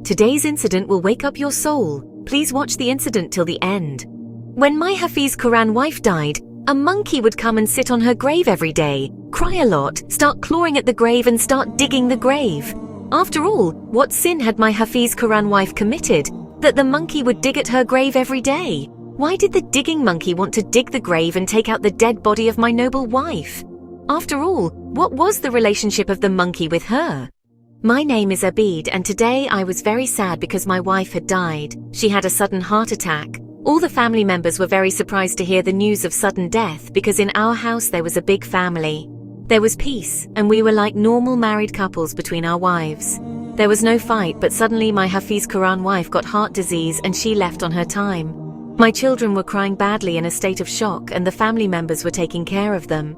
Today's incident will wake up your soul. Please watch the incident till the end. When my Hafiz Quran wife died, a monkey would come and sit on her grave every day, cry a lot, start clawing at the grave and start digging the grave. After all, what sin had my Hafiz Quran wife committed that the monkey would dig at her grave every day? Why did the digging monkey want to dig the grave and take out the dead body of my noble wife? After all, what was the relationship of the monkey with her? My name is Abid, and today I was very sad because my wife had died. She had a sudden heart attack. All the family members were very surprised to hear the news of sudden death because in our house there was a big family. There was peace, and we were like normal married couples between our wives. There was no fight, but suddenly my Hafiz Quran wife got heart disease and she left on her time. My children were crying badly in a state of shock, and the family members were taking care of them.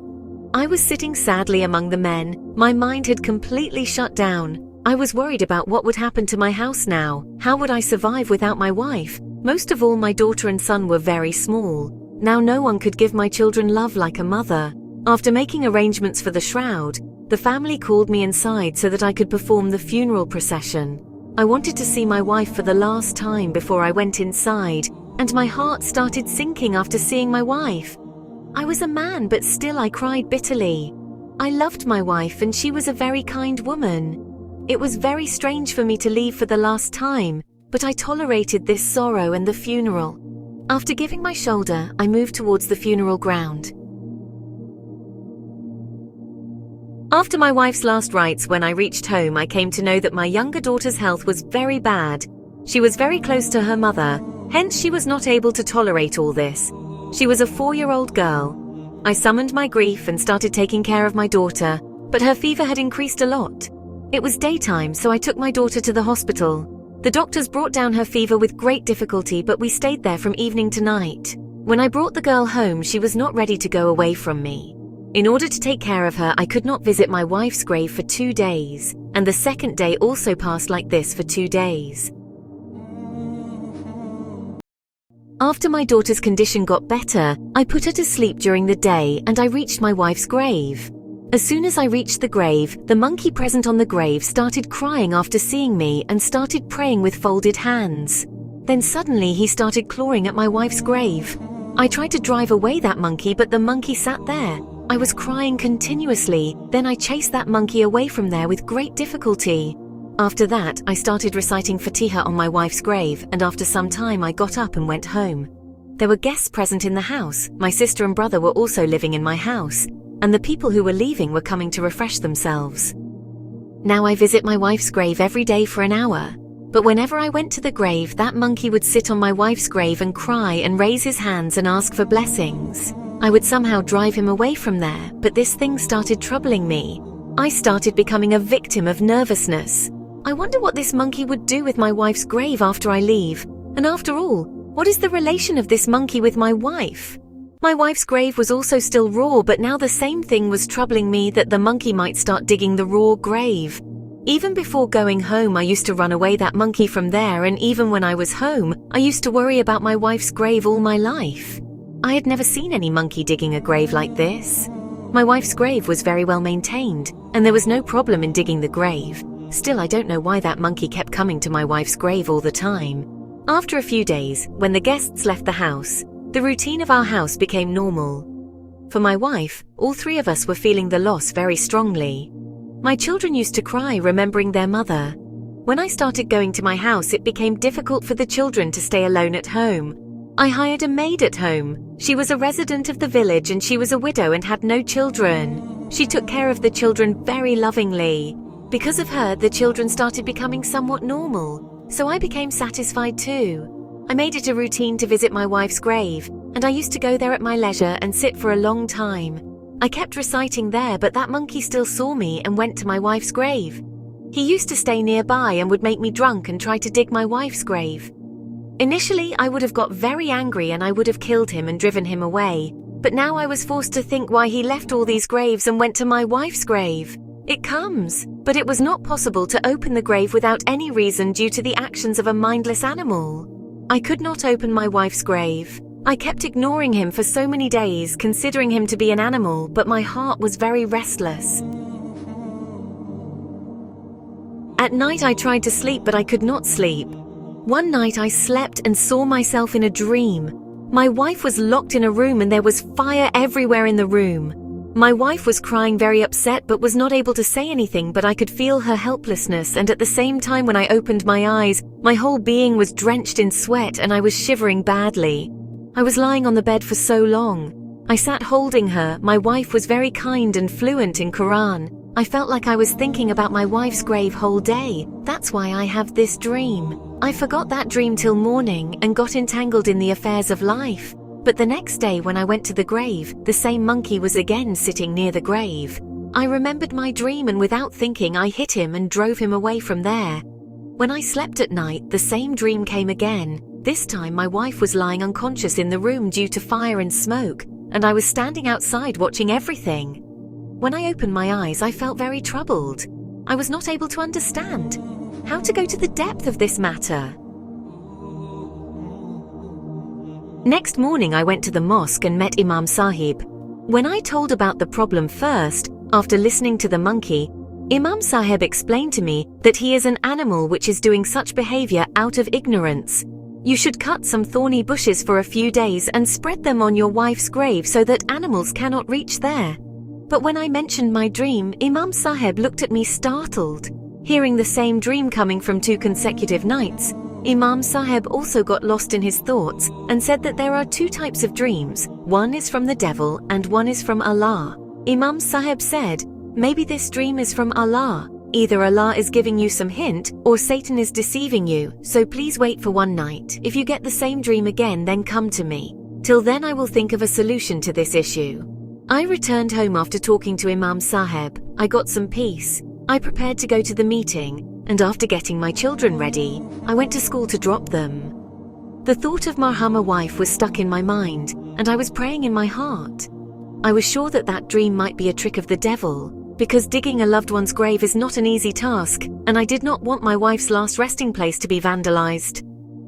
I was sitting sadly among the men. My mind had completely shut down. I was worried about what would happen to my house now. How would I survive without my wife? Most of all, my daughter and son were very small. Now no one could give my children love like a mother. After making arrangements for the shroud, the family called me inside so that I could perform the funeral procession. I wanted to see my wife for the last time before I went inside, and my heart started sinking after seeing my wife. I was a man, but still I cried bitterly. I loved my wife and she was a very kind woman. It was very strange for me to leave for the last time, but I tolerated this sorrow and the funeral. After giving my shoulder, I moved towards the funeral ground. After my wife's last rites, when I reached home, I came to know that my younger daughter's health was very bad. She was very close to her mother, hence she was not able to tolerate all this. She was a 4-year-old girl. I summoned my grief and started taking care of my daughter, but her fever had increased a lot. It was daytime, so I took my daughter to the hospital. The doctors brought down her fever with great difficulty, but we stayed there from evening to night. When I brought the girl home, she was not ready to go away from me. In order to take care of her, I could not visit my wife's grave for 2 days, and the second day also passed like this for 2 days. After my daughter's condition got better, I put her to sleep during the day and I reached my wife's grave. As soon as I reached the grave, the monkey present on the grave started crying after seeing me and started praying with folded hands. Then suddenly he started clawing at my wife's grave. I tried to drive away that monkey, but the monkey sat there. I was crying continuously, then I chased that monkey away from there with great difficulty. After that, I started reciting Fatiha on my wife's grave, and after some time I got up and went home. There were guests present in the house. My sister and brother were also living in my house, and the people who were leaving were coming to refresh themselves. Now I visit my wife's grave every day for an hour, but whenever I went to the grave, that monkey would sit on my wife's grave and cry and raise his hands and ask for blessings. I would somehow drive him away from there, but this thing started troubling me. I started becoming a victim of nervousness. I wonder what this monkey would do with my wife's grave after I leave. And after all, what is the relation of this monkey with my wife? My wife's grave was also still raw, but now the same thing was troubling me, that the monkey might start digging the raw grave. Even before going home, I used to run away that monkey from there, and even when I was home, I used to worry about my wife's grave all my life. I had never seen any monkey digging a grave like this. My wife's grave was very well maintained, and there was no problem in digging the grave. Still, I don't know why that monkey kept coming to my wife's grave all the time. After a few days, when the guests left the house, the routine of our house became normal. For my wife, all 3 of us were feeling the loss very strongly. My children used to cry remembering their mother. When I started going to my house, it became difficult for the children to stay alone at home. I hired a maid at home. She was a resident of the village and she was a widow and had no children. She took care of the children very lovingly. Because of her, the children started becoming somewhat normal, so I became satisfied too. I made it a routine to visit my wife's grave, and I used to go there at my leisure and sit for a long time. I kept reciting there, but that monkey still saw me and went to my wife's grave. He used to stay nearby and would make me drunk and try to dig my wife's grave. Initially, I would have got very angry and I would have killed him and driven him away, but now I was forced to think why he left all these graves and went to my wife's grave. It comes, but it was not possible to open the grave without any reason due to the actions of a mindless animal. I could not open my wife's grave. I kept ignoring him for so many days, considering him to be an animal, but my heart was very restless. At night I tried to sleep, but I could not sleep. One night I slept and saw myself in a dream. My wife was locked in a room and there was fire everywhere in the room. My wife was crying, very upset, but was not able to say anything, but I could feel her helplessness, and at the same time when I opened my eyes, my whole being was drenched in sweat and I was shivering badly. I was lying on the bed for so long. I sat holding her. My wife was very kind and fluent in Quran. I felt like I was thinking about my wife's grave whole day. That's why I have this dream. I forgot that dream till morning and got entangled in the affairs of life. But the next day when I went to the grave, the same monkey was again sitting near the grave. I remembered my dream and without thinking I hit him and drove him away from there. When I slept at night, the same dream came again. This time my wife was lying unconscious in the room due to fire and smoke, and I was standing outside watching everything. When I opened my eyes, I felt very troubled. I was not able to understand how to go to the depth of this matter. Next morning, I went to the mosque and met Imam Sahib. When I told about the problem first, after listening to the monkey, Imam Sahib explained to me that he is an animal which is doing such behavior out of ignorance. You should cut some thorny bushes for a few days and spread them on your wife's grave so that animals cannot reach there. But when I mentioned my dream, Imam Sahib looked at me startled. Hearing the same dream coming from 2 consecutive nights, Imam Sahib also got lost in his thoughts and said that there are 2 types of dreams. One is from the devil and one is from Allah. Imam Sahib said, maybe this dream is from Allah. Either Allah is giving you some hint or Satan is deceiving you, so please wait for one night. If you get the same dream again, then come to me. Till then I will think of a solution to this issue. I returned home after talking to Imam Sahib. I got some peace. I prepared to go to the meeting, and after getting my children ready, I went to school to drop them. The thought of Marhama wife was stuck in my mind, and I was praying in my heart. I was sure that that dream might be a trick of the devil, because digging a loved one's grave is not an easy task, and I did not want my wife's last resting place to be vandalized.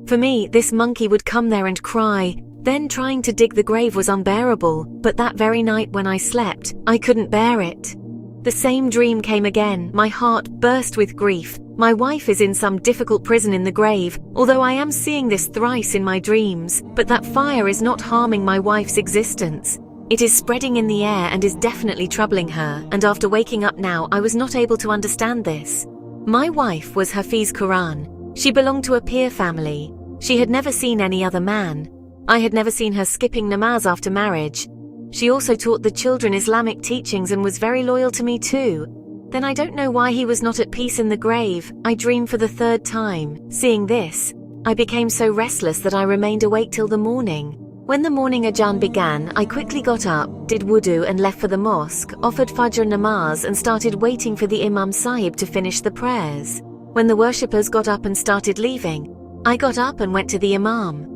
For me, this monkey would come there and cry. Then trying to dig the grave was unbearable, but that very night when I slept, I couldn't bear it. The same dream came again. My heart burst with grief. My wife is in some difficult prison in the grave, although I am seeing this thrice in my dreams, but that fire is not harming my wife's existence. It is spreading in the air and is definitely troubling her, and after waking up now, I was not able to understand this. My wife was Hafiz Quran. She belonged to a peer family. She had never seen any other man. I had never seen her skipping namaz after marriage. She also taught the children Islamic teachings and was very loyal to me too. Then I don't know why he was not at peace in the grave. I dreamed for the 3rd time. Seeing this, I became so restless that I remained awake till the morning. When the morning adhan began, I quickly got up, did wudu and left for the mosque, offered Fajr namaz and started waiting for the Imam Sahib to finish the prayers. When the worshippers got up and started leaving, I got up and went to the Imam.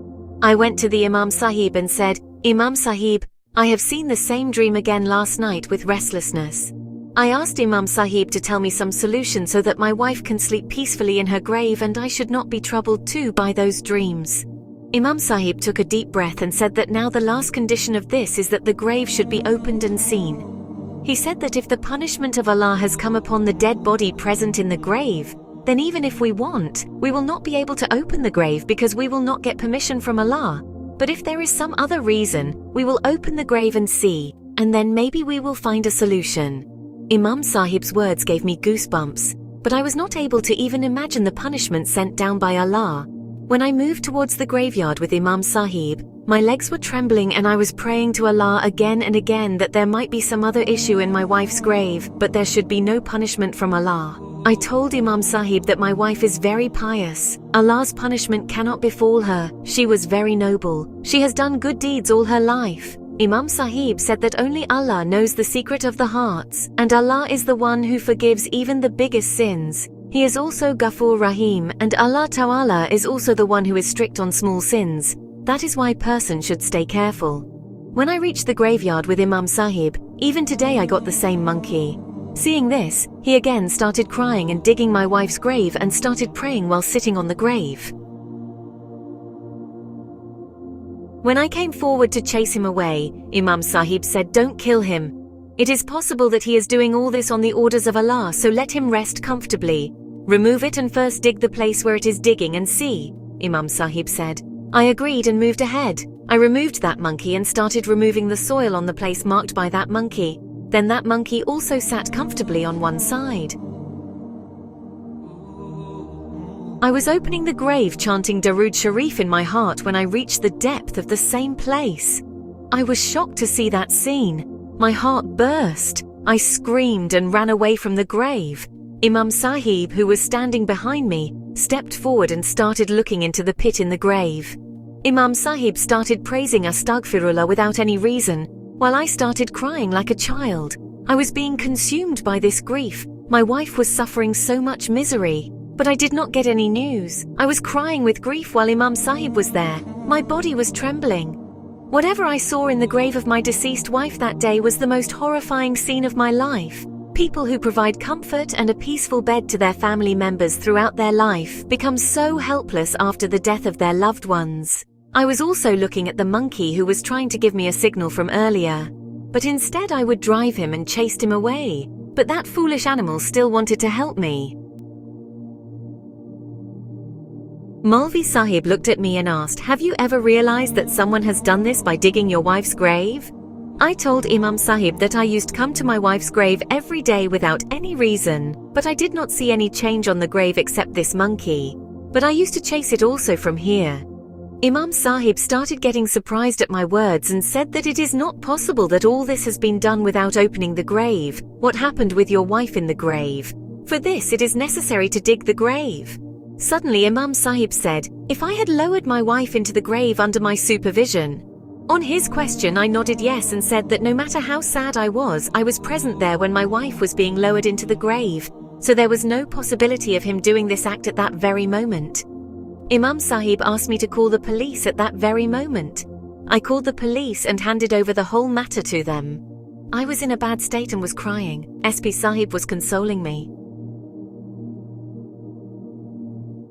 I went to the Imam Sahib and said, Imam Sahib, I have seen the same dream again last night with restlessness. I asked Imam Sahib to tell me some solution so that my wife can sleep peacefully in her grave and I should not be troubled too by those dreams. Imam Sahib took a deep breath and said that now the last condition of this is that the grave should be opened and seen. He said that if the punishment of Allah has come upon the dead body present in the grave, then even if we want, we will not be able to open the grave because we will not get permission from Allah. But if there is some other reason, we will open the grave and see, and then maybe we will find a solution. Imam Sahib's words gave me goosebumps, but I was not able to even imagine the punishment sent down by Allah. When I moved towards the graveyard with Imam Sahib, my legs were trembling and I was praying to Allah again and again that there might be some other issue in my wife's grave, but there should be no punishment from Allah. I told Imam Sahib that my wife is very pious. Allah's punishment cannot befall her. She was very noble. She has done good deeds all her life. Imam Sahib said that only Allah knows the secret of the hearts, and Allah is the one who forgives even the biggest sins. He is also Ghafur Rahim, and Allah Ta'ala is also the one who is strict on small sins. That is why a person should stay careful. When I reached the graveyard with Imam Sahib, even today I got the same monkey. Seeing this, he again started crying and digging my wife's grave and started praying while sitting on the grave. When I came forward to chase him away, Imam Sahib said, "Don't kill him. It is possible that he is doing all this on the orders of Allah, so let him rest comfortably. "Remove it and first dig the place where it is digging and see," Imam Sahib said. I agreed and moved ahead. I removed that monkey and started removing the soil on the place marked by that monkey. Then that monkey also sat comfortably on one side. I was opening the grave chanting Darood Sharif in my heart when I reached the depth of the same place. I was shocked to see that scene. My heart burst. I screamed and ran away from the grave. Imam Sahib, who was standing behind me, stepped forward and started looking into the pit in the grave. Imam Sahib started praising Astaghfirullah without any reason, while I started crying like a child. I was being consumed by this grief. My wife was suffering so much misery, but I did not get any news. I was crying with grief while Imam Sahib was there. My body was trembling. Whatever I saw in the grave of my deceased wife that day was the most horrifying scene of my life. People who provide comfort and a peaceful bed to their family members throughout their life become so helpless after the death of their loved ones. I was also looking at the monkey who was trying to give me a signal from earlier. But instead I would drive him and chased him away. But that foolish animal still wanted to help me. Maulvi Sahib looked at me and asked, "Have you ever realized that someone has done this by digging your wife's grave?" I told Imam Sahib that I used to come to my wife's grave every day without any reason, but I did not see any change on the grave except this monkey. But I used to chase it also from here. Imam Sahib started getting surprised at my words and said that it is not possible that all this has been done without opening the grave. What happened with your wife in the grave? For this, it is necessary to dig the grave. Suddenly Imam Sahib said, "If I had lowered my wife into the grave under my supervision." On his question, I nodded yes and said that no matter how sad I was present there when my wife was being lowered into the grave, so there was no possibility of him doing this act at that very moment. Imam Sahib asked me to call the police at that very moment. I called the police and handed over the whole matter to them. I was in a bad state and was crying. SP Sahib was consoling me.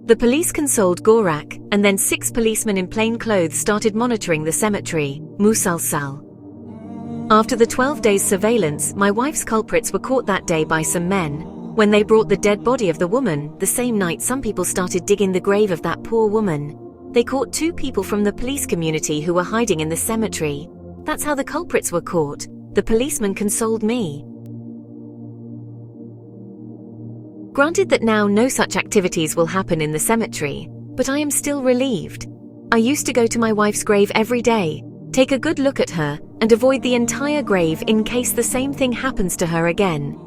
The police consoled Gorak, and then 6 policemen in plain clothes started monitoring the cemetery, Musalsal. After the 12 days surveillance, my wife's culprits were caught that day by some men. When they brought the dead body of the woman, the same night some people started digging the grave of that poor woman. They caught 2 people from the police community who were hiding in the cemetery. That's how the culprits were caught. The policeman consoled me. Granted that now no such activities will happen in the cemetery, but I am still relieved. I used to go to my wife's grave every day, take a good look at her, and avoid the entire grave in case the same thing happens to her again.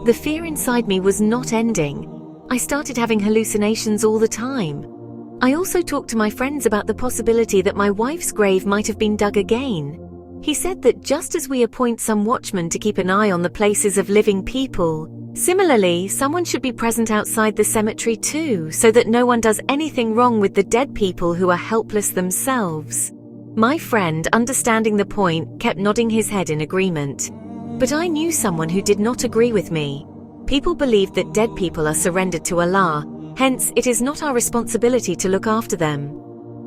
The fear inside me was not ending. I started having hallucinations all the time. I also talked to my friends about the possibility that my wife's grave might have been dug again. He said that just as we appoint some watchmen to keep an eye on the places of living people, similarly, someone should be present outside the cemetery too, so that no one does anything wrong with the dead people who are helpless themselves. My friend, understanding the point, kept nodding his head in agreement. But I knew someone who did not agree with me. People believed that dead people are surrendered to Allah, hence it is not our responsibility to look after them.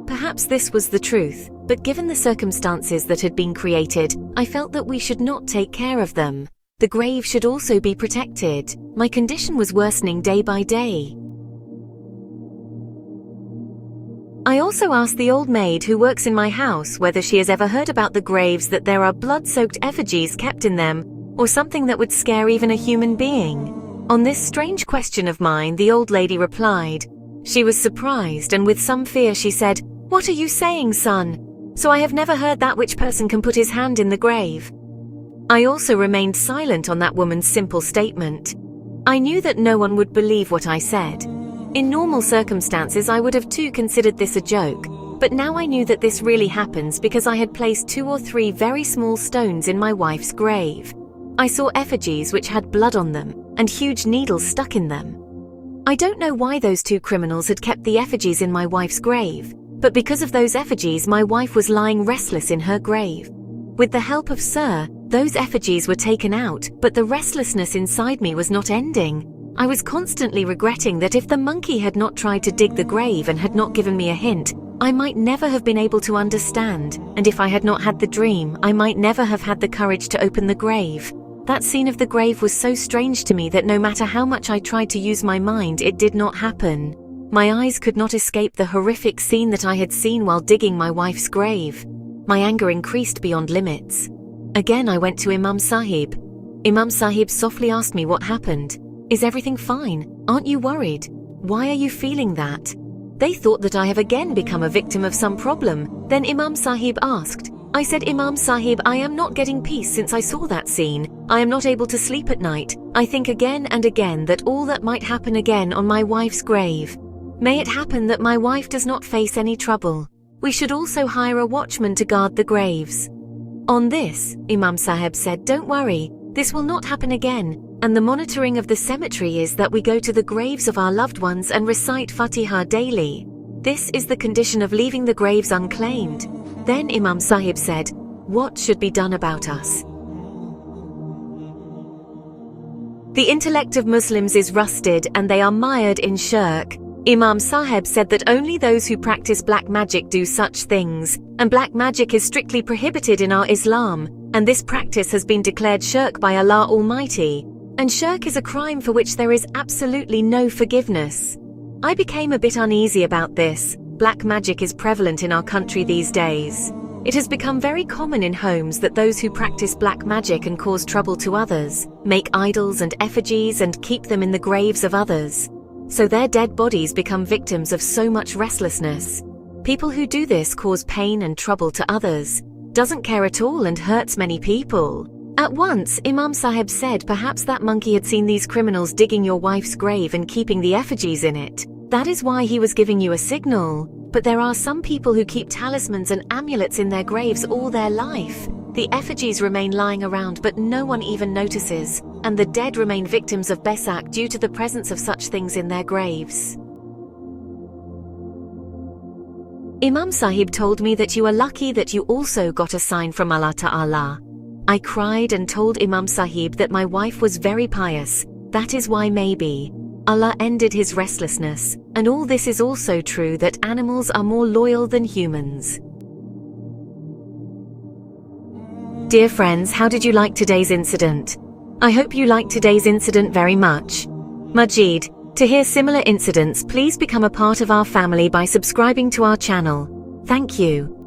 Perhaps this was the truth, but given the circumstances that had been created, I felt that we should not take care of them. The grave should also be protected. My condition was worsening day by day. I also asked the old maid who works in my house whether she has ever heard about the graves that there are blood-soaked effigies kept in them, or something that would scare even a human being. On this strange question of mine, the old lady replied. She was surprised, and with some fear she said, "What are you saying, son? So I have never heard that which person can put his hand in the grave." I also remained silent on that woman's simple statement. I knew that no one would believe what I said. In normal circumstances, I would have too considered this a joke, but now I knew that this really happens because I had placed 2 or 3 very small stones in my wife's grave. I saw effigies which had blood on them, and huge needles stuck in them. I don't know why those 2 criminals had kept the effigies in my wife's grave, but because of those effigies, my wife was lying restless in her grave. With the help of Sir, those effigies were taken out, but the restlessness inside me was not ending. I was constantly regretting that if the monkey had not tried to dig the grave and had not given me a hint, I might never have been able to understand, and if I had not had the dream, I might never have had the courage to open the grave. That scene of the grave was so strange to me that no matter how much I tried to use my mind, it did not happen. My eyes could not escape the horrific scene that I had seen while digging my wife's grave. My anger increased beyond limits. Again, I went to Imam Sahib. Imam Sahib softly asked me what happened. Is everything fine? Aren't you worried? Why are you feeling that? They thought that I have again become a victim of some problem. Then Imam Sahib asked. I said, Imam Sahib, I am not getting peace since I saw that scene. I am not able to sleep at night. I think again and again that all that might happen again on my wife's grave. May it happen that my wife does not face any trouble. We should also hire a watchman to guard the graves. On this, Imam Sahib said, don't worry, this will not happen again. And the monitoring of the cemetery is that we go to the graves of our loved ones and recite Fatiha daily. This is the condition of leaving the graves unclaimed. Then Imam Sahib said, what should be done about us? The intellect of Muslims is rusted and they are mired in shirk. Imam Sahib said that only those who practice black magic do such things, and black magic is strictly prohibited in our Islam, and this practice has been declared shirk by Allah Almighty. And shirk is a crime for which there is absolutely no forgiveness. I became a bit uneasy about this. Black magic is prevalent in our country these days. It has become very common in homes that those who practice black magic and cause trouble to others make idols and effigies and keep them in the graves of others. So their dead bodies become victims of so much restlessness. People who do this cause pain and trouble to others, doesn't care at all and hurts many people. At once, Imam Sahib said perhaps that monkey had seen these criminals digging your wife's grave and keeping the effigies in it. That is why he was giving you a signal. But there are some people who keep talismans and amulets in their graves all their life. The effigies remain lying around but no one even notices, and the dead remain victims of besak due to the presence of such things in their graves. Imam Sahib told me that you are lucky that you also got a sign from Allah Ta'ala. I cried and told Imam Sahib that my wife was very pious. That is why maybe Allah ended his restlessness, and all this is also true that animals are more loyal than humans. Dear friends, how did you like today's incident? I hope you liked today's incident very much. Majid, to hear similar incidents, please become a part of our family by subscribing to our channel. Thank you.